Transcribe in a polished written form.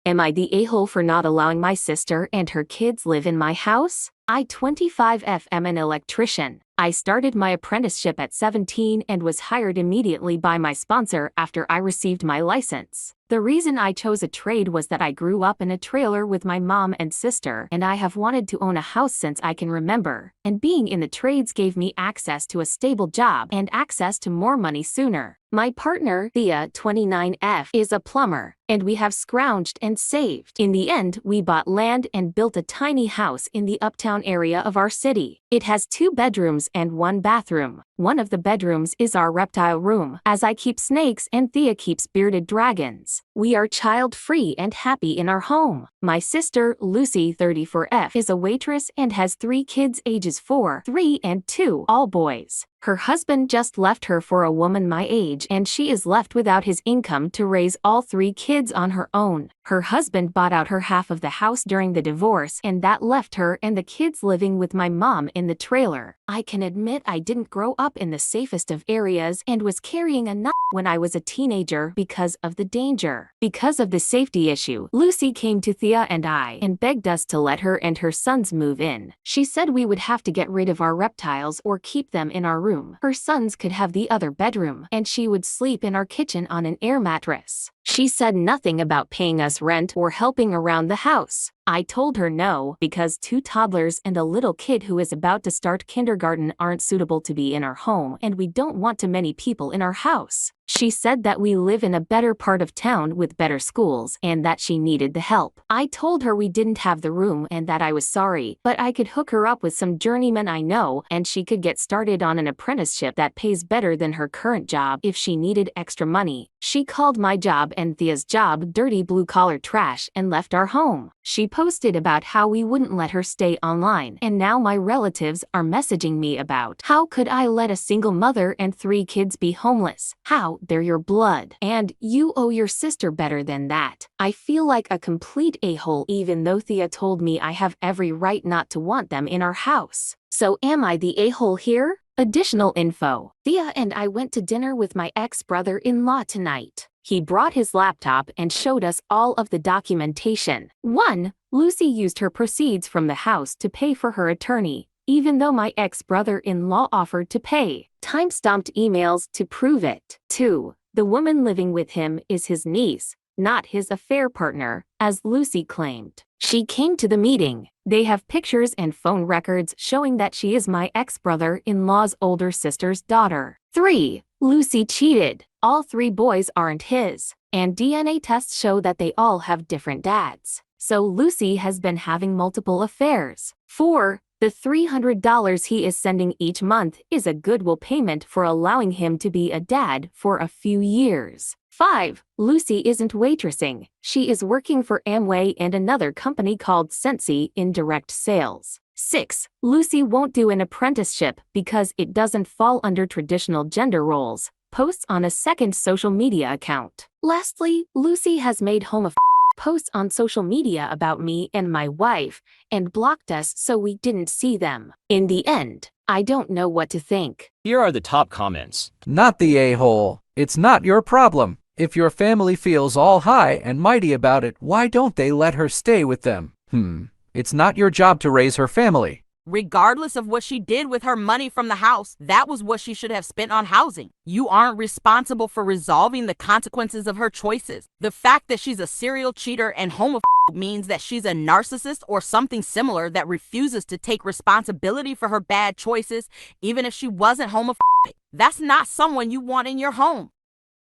Am I the a-hole for not allowing my sister and her kids live in my house? I 25F am an electrician. I started my apprenticeship at 17 and was hired immediately by my sponsor after I received my license. The reason I chose a trade was that I grew up in a trailer with my mom and sister, and I have wanted to own a house since I can remember, and being in the trades gave me access to a stable job and access to more money sooner. My partner, Thea, 29F, is a plumber, and we have scrounged and saved. In the end, we bought land and built a tiny house in the uptown area of our city. It has 2 bedrooms and 1 bathroom. One of the bedrooms is our reptile room, as I keep snakes and Thea keeps bearded dragons. We are child-free and happy in our home. My sister, Lucy, 34F, is a waitress and has 3 kids ages 4, 3, and 2, all boys. Her husband just left her for a woman my age, and she is left without his income to raise all 3 kids on her own. Her husband bought out her half of the house during the divorce, and that left her and the kids living with my mom in the trailer. I can admit I didn't grow up in the safest of areas and was carrying a knife when I was a teenager because of the danger. Because of the safety issue, Lucy came to Thea and I and begged us to let her and her sons move in. She said we would have to get rid of our reptiles or keep them in our room. Her sons could have the other bedroom, and she would sleep in our kitchen on an air mattress. She said nothing about paying us rent or helping around the house. I told her no, because 2 toddlers and a little kid who is about to start kindergarten aren't suitable to be in our home, and we don't want too many people in our house. She said that we live in a better part of town with better schools and that she needed the help. I told her we didn't have the room and that I was sorry, but I could hook her up with some journeymen I know, and she could get started on an apprenticeship that pays better than her current job if she needed extra money. She called my job and Thea's job dirty blue-collar trash and left our home. She posted about how we wouldn't let her stay online, and now my relatives are messaging me about how could I let a single mother and 3 kids be homeless? How? They're your blood, and you owe your sister better than that. I feel like a complete a-hole even though Thea told me I have every right not to want them in our house. So am I the a-hole here? Additional info. Thea and I went to dinner with my ex-brother-in-law tonight. He brought his laptop and showed us all of the documentation. 1. Lucy used her proceeds from the house to pay for her attorney, even though my ex-brother-in-law offered to pay. Time-stamped emails to prove it. 2. The woman living with him is his niece, not his affair partner, as Lucy claimed. She came to the meeting. They have pictures and phone records showing that she is my ex-brother-in-law's older sister's daughter. 3. Lucy cheated. All 3 boys aren't his, and DNA tests show that they all have different dads. So Lucy has been having multiple affairs. 4. The $300 he is sending each month is a goodwill payment for allowing him to be a dad for a few years. 5. Lucy isn't waitressing. She is working for Amway and another company called Sensi in direct sales. 6. Lucy won't do an apprenticeship because it doesn't fall under traditional gender roles. Posts on a second social media account. Lastly, Lucy has made posts on social media about me and my wife, and blocked us so we didn't see them. In the end, I don't know what to think. Here are the top comments. Not the a-hole. It's not your problem. If your family feels all high and mighty about it, why don't they let her stay with them? It's not your job to raise her family. Regardless of what she did with her money from the house, that was what she should have spent on housing. You aren't responsible for resolving the consequences of her choices. The fact that she's a serial cheater and homophobe means that she's a narcissist or something similar that refuses to take responsibility for her bad choices, even if she wasn't homophobic. That's not someone you want in your home.